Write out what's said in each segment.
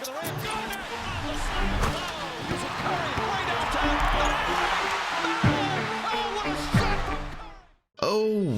Oh,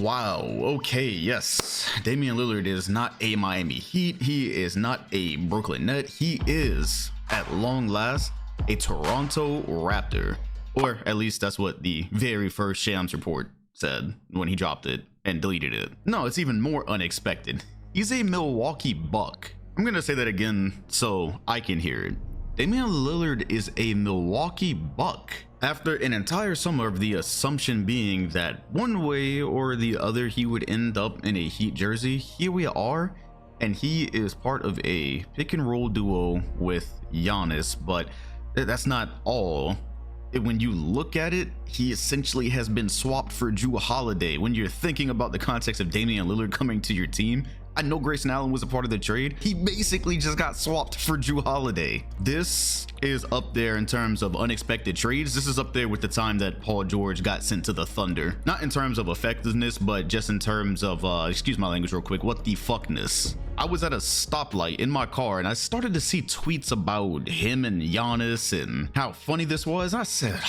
wow. Okay, yes. Damian Lillard is not a Miami Heat. He is not a Brooklyn Net. He is, at long last, a Toronto Raptor. Or at least that's what the very first Shams report said when he dropped it and deleted it. No, it's even more unexpected. He's a Milwaukee Buck. I'm gonna say that again so I can hear it. Damian Lillard is a Milwaukee Buck. After an entire summer of the assumption being that one way or the other he would end up in a Heat jersey, here we are, and he is part of a pick and roll duo with Giannis. But that's not all. When you look at it, he essentially has been swapped for Jrue Holiday. When you're thinking about the context of Damian Lillard coming to your team, I know Grayson Allen was a part of the trade. He basically just got swapped for Jrue Holiday. This is up there in terms of unexpected trades. This is up there with the time that Paul George got sent to the Thunder. Not in terms of effectiveness, but just in terms of, excuse my language real quick, what the fuckness. I was at a stoplight in my car and I started to see tweets about him and Giannis and how funny this was. I said,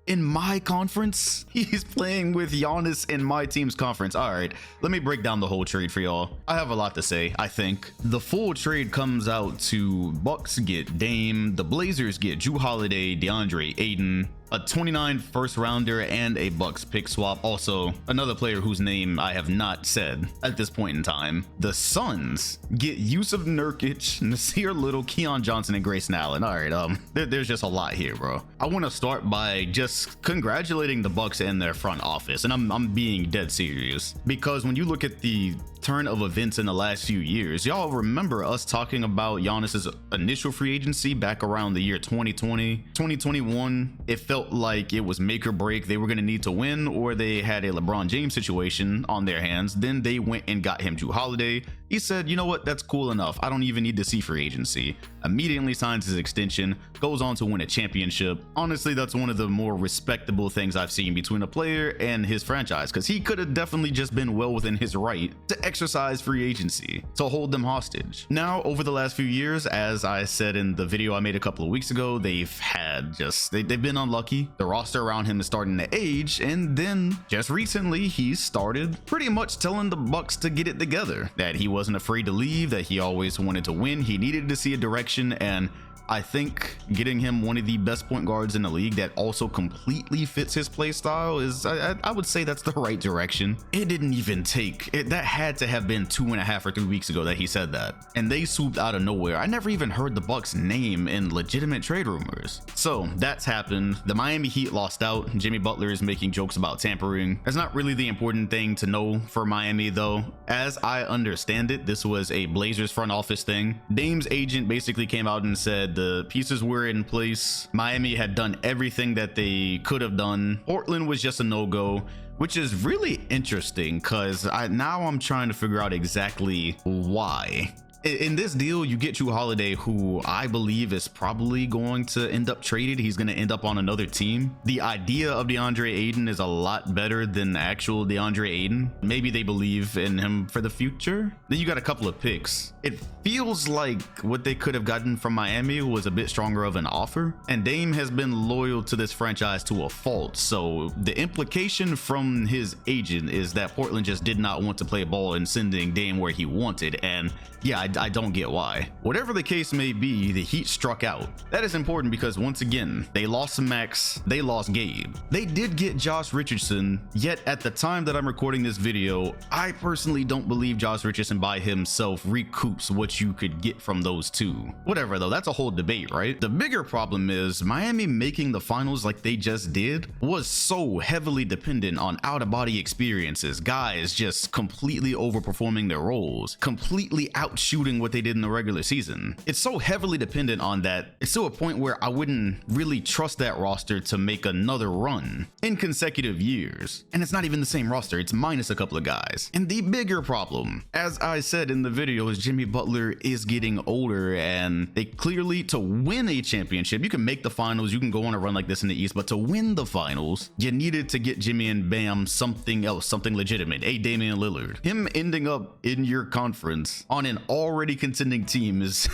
in my conference, he's playing with Giannis in my team's conference. All right, let me break down the whole trade for y'all. I have a lot to say. I think the full trade comes out to Bucks get Dame, the Blazers get Jrue Holiday, DeAndre Ayton, a 29 first rounder and a Bucks pick swap. Also, another player whose name I have not said at this point in time. The Suns get Yusuf Nurkic, Nasir Little, Keon Johnson, and Grayson Allen. All right, there's just a lot here, bro. I want to start by just congratulating the Bucks and their front office, and I'm being dead serious, because when you look at the turn of events in the last few years, y'all remember us talking about Giannis's initial free agency back around the year 2020, 2021. It felt like it was make or break. They were going to need to win, or they had a LeBron James situation on their hands. Then they went and got him Jrue Holiday. He said, you know what, that's cool enough. I don't even need to see free agency. Immediately signs his extension, goes on to win a championship. Honestly, that's one of the more respectable things I've seen between a player and his franchise, because he could have definitely just been well within his right to exercise free agency, to hold them hostage. Now, over the last few years, as I said in the video I made a couple of weeks ago, they've been unlucky. The roster around him is starting to age, and then just recently he started pretty much telling the Bucks to get it together, that he wasn't afraid to leave, that he always wanted to win, he needed to see a direction, and I think getting him one of the best point guards in the league that also completely fits his play style is, I would say that's the right direction. It didn't even take it. That had to have been 2.5 or 3 weeks ago that he said that, and they swooped out of nowhere. I never even heard the Bucks name in legitimate trade rumors. So that's happened. The Miami Heat lost out. Jimmy Butler is making jokes about tampering. That's not really the important thing to know for Miami, though. As I understand it, this was a Blazers front office thing. Dame's agent basically came out and said the pieces were in place. Miami had done everything that they could have done. Portland was just a no-go, which is really interesting, because now I'm trying to figure out exactly why. In this deal, you get Jrue Holiday, who I believe is probably going to end up traded. He's going to end up on another team. The idea of DeAndre Ayton is a lot better than the actual DeAndre Ayton. Maybe they believe in him for the future. Then you got a couple of picks. It feels like what they could have gotten from Miami was a bit stronger of an offer. And Dame has been loyal to this franchise to a fault. So the implication from his agent is that Portland just did not want to play ball in sending Dame where he wanted. And yeah, I don't get why. Whatever the case may be, the Heat struck out. That is important because, once again, they lost Max, they lost Gabe. They did get Josh Richardson, yet at the time that I'm recording this video, I personally don't believe Josh Richardson by himself recoups what you could get from those two. Whatever though, that's a whole debate, right? The bigger problem is Miami making the finals like they just did was so heavily dependent on out-of-body experiences, guys just completely overperforming their roles, completely outshooting what they did in the regular season. It's so heavily dependent on that, it's to a point where I wouldn't really trust that roster to make another run in consecutive years. And it's not even the same roster, it's minus a couple of guys. And the bigger problem, as I said in the video, is Jimmy Butler is getting older, and they clearly, to win a championship, you can make the finals, you can go on a run like this in the East, but to win the finals, you needed to get Jimmy and Bam something else, something legitimate. A Damian Lillard. Him ending up in your conference on an already contending team is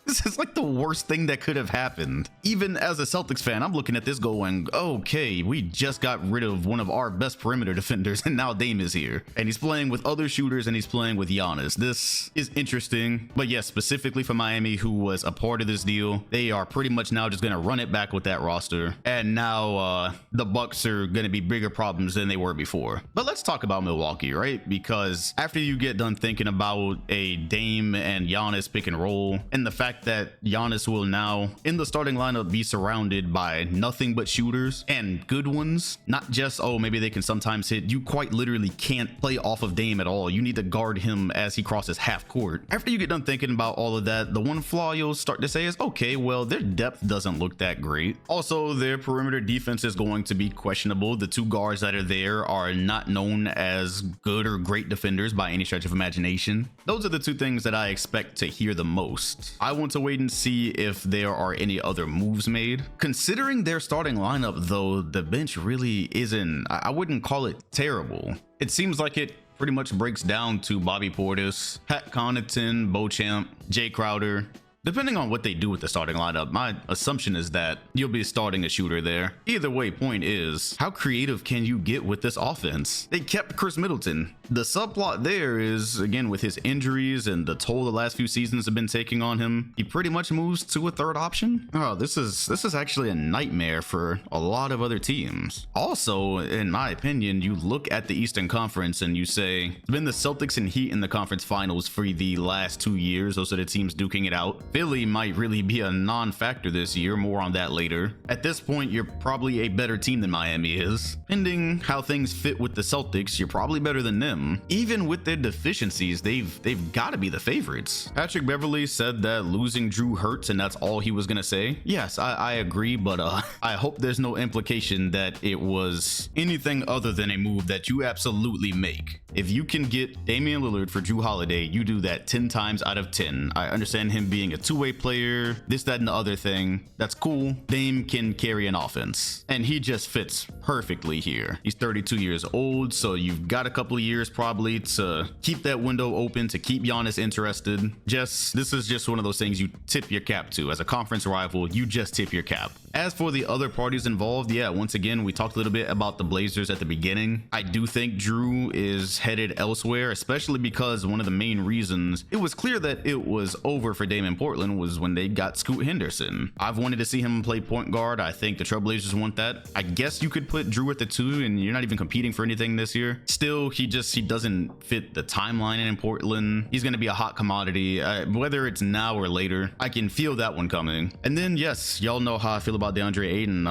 This is like the worst thing that could have happened. Even as a Celtics fan, I'm looking at this going, okay, we just got rid of one of our best perimeter defenders, and now Dame is here. And he's playing with other shooters, and he's playing with Giannis. This is interesting. But yes, specifically for Miami, who was a part of this deal, they are pretty much now just going to run it back with that roster. And now the Bucks are going to be bigger problems than they were before. But let's talk about Milwaukee, right? Because after you get done thinking about a Dame and Giannis pick and roll, and the fact that Giannis will now in the starting lineup be surrounded by nothing but shooters and good ones, not just, oh, maybe they can sometimes hit. You quite literally can't play off of Dame at all. You need to guard him as he crosses half court. After you get done thinking about all of that, the one flaw you'll start to say is, okay, well, their depth doesn't look that great. Also, their perimeter defense is going to be questionable. The two guards that are there are not known as good or great defenders by any stretch of imagination. Those are the two things that I expect to hear the most. I want to wait and see if there are any other moves made. Considering their starting lineup, though, the bench really isn't, I wouldn't call it terrible. It seems like it pretty much breaks down to Bobby Portis, Pat Connaughton, Beauchamp, Jay Crowder. Depending on what they do with the starting lineup, my assumption is that you'll be starting a shooter there. Either way, point is, how creative can you get with this offense? They kept Chris Middleton. The subplot there is, again, with his injuries and the toll the last few seasons have been taking on him, he pretty much moves to a third option. Oh, this is actually a nightmare for a lot of other teams. Also, in my opinion, you look at the Eastern Conference and you say, it's been the Celtics and Heat in the conference finals for the last 2 years. Those are the teams duking it out. Philly might really be a non-factor this year. More on that later. At this point, you're probably a better team than Miami is. Depending how things fit with the Celtics, you're probably better than them. Even with their deficiencies, they've got to be the favorites. Patrick Beverley said that losing Drew hurts, and that's all he was gonna say. Yes, I agree, but I hope there's no implication that it was anything other than a move that you absolutely make. If you can get Damian Lillard for Drew Holiday, you do that 10 times out of 10. I understand him being a two-way player, this, that, and the other thing. That's cool. Dame can carry an offense, and he just fits perfectly here. He's 32 years old, so you've got a couple of years probably to keep that window open, to keep Giannis interested. This is just one of those things you tip your cap to. As a conference rival, you just tip your cap. As for the other parties involved, yeah, once again, we talked a little bit about the Blazers at the beginning. I do think Drew is headed elsewhere, especially because one of the main reasons it was clear that it was over for Dame in Portland was when they got Scoot Henderson. I've wanted to see him play point guard. I think the Trailblazers want that. I guess you could put Drew at the 2 and you're not even competing for anything this year. Still, he doesn't fit the timeline in Portland. He's going to be a hot commodity, whether it's now or later. I can feel that one coming. And then, yes, y'all know how I feel about DeAndre Ayton.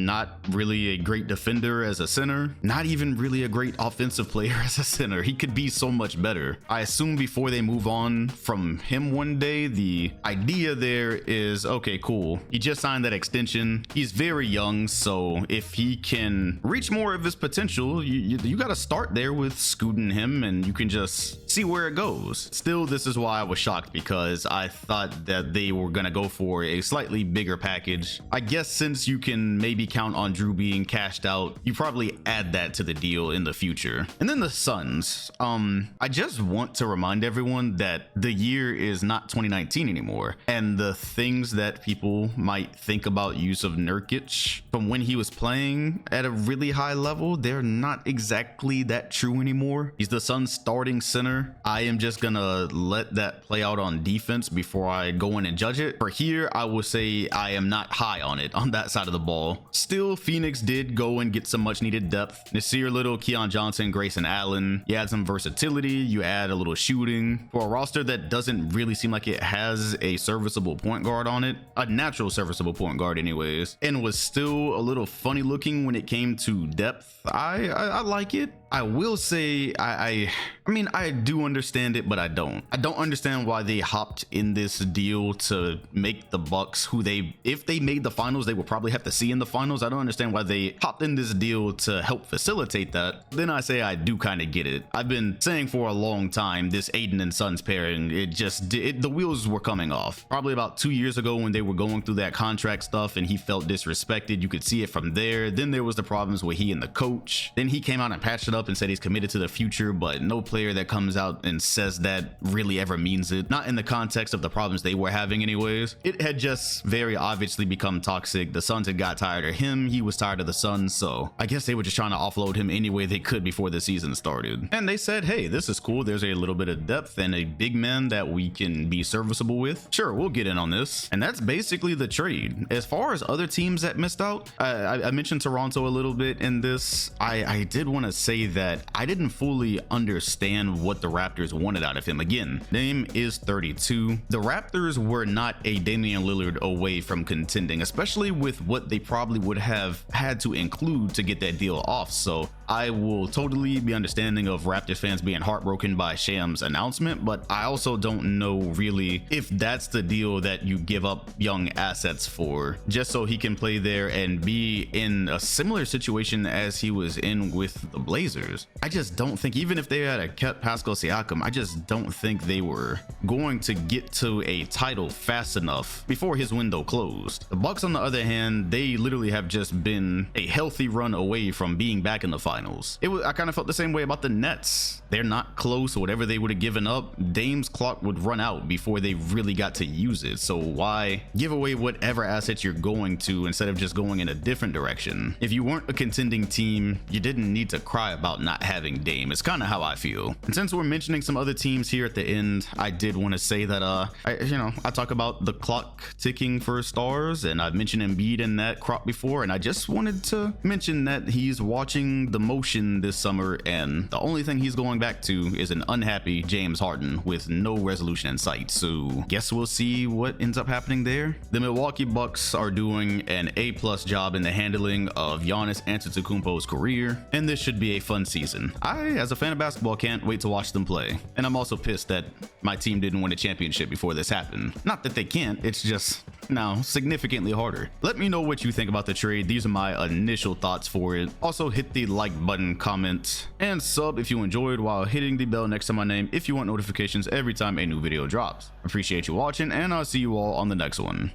Not really a great defender as a center, not even really a great offensive player as a center. He could be so much better. I assume before they move on from him one day, the idea there is, okay, cool, he just signed that extension. He's very young, so if he can reach more of his potential, you got to start there with scooting him, and you can just see where it goes. Still, this is why I was shocked, because I thought that they were gonna go for a slightly bigger package. I guess since you can maybe count on Drew being cashed out, you probably add that to the deal in the future. And then the Suns. I just want to remind everyone that the year is not 2019 anymore, and the things that people might think about Yusuf Nurkic from when he was playing at a really high level, they're not exactly that true anymore. He's the Suns starting center. I am just gonna let that play out on defense before I go in and judge it. For here, I will say I am not high on it on that side of the ball. Still, Phoenix did go and get some much needed depth. Nasir Little, Keon Johnson, Grayson Allen. You add some versatility, you add a little shooting. For a roster that doesn't really seem like it has a serviceable point guard on it, a natural serviceable point guard anyways, and was still a little funny looking when it came to depth, I like it. I will say I mean, I do understand it, but I don't understand why they hopped in this deal to make the Bucks, who if they made the finals, they would probably have to see in the finals. I don't understand why they hopped in this deal to help facilitate that. Then I say I do kind of get it. I've been saying for a long time, this Aiden and Sons pairing, the wheels were coming off. Probably about 2 years ago when they were going through that contract stuff and he felt disrespected. You could see it from there. Then there was the problems with he and the coach. Then he came out and patched it up up and said he's committed to the future, but no player that comes out and says that really ever means it. Not in the context of the problems they were having anyways. It had just very obviously become toxic. The Suns had got tired of him. He was tired of the Suns. So I guess they were just trying to offload him any way they could before the season started. And they said, hey, this is cool. There's a little bit of depth and a big man that we can be serviceable with. Sure, we'll get in on this. And that's basically the trade. As far as other teams that missed out, I mentioned Toronto a little bit in this. I did want to say that I didn't fully understand what the Raptors wanted out of him. Again, Dame is 32. The Raptors were not a Damian Lillard away from contending, especially with what they probably would have had to include to get that deal off. So I will totally be understanding of Raptors fans being heartbroken by Sham's announcement, but I also don't know really if that's the deal that you give up young assets for, just so he can play there and be in a similar situation as he was in with the Blazers. I just don't think, even if they had kept Pascal Siakam, I just don't think they were going to get to a title fast enough before his window closed. The Bucks, on the other hand, they literally have just been a healthy run away from being back in the finals. I kind of felt the same way about the Nets. They're not close. Whatever they would have given up, Dame's clock would run out before they really got to use it. So why give away whatever assets you're going to instead of just going in a different direction? If you weren't a contending team, you didn't need to cry about not having Dame. It's kind of how I feel. And since we're mentioning some other teams here at the end, I did want to say that I talk about the clock ticking for stars, and I've mentioned Embiid in that crop before, and I just wanted to mention that he's watching the motion this summer, and the only thing he's going back to is an unhappy James Harden with no resolution in sight. So guess we'll see what ends up happening there. The Milwaukee Bucks are doing an A+ job in the handling of Giannis Antetokounmpo's career, and this should be a fun season. I, as a fan of basketball, can't wait to watch them play. And I'm also pissed that my team didn't win a championship before this happened. Not that they can't, it's just now significantly harder. Let me know what you think about the trade. These are my initial thoughts for it. Also, hit the like button, comment, and sub if you enjoyed, while hitting the bell next to my name if you want notifications every time a new video drops. Appreciate you watching, and I'll see you all on the next one.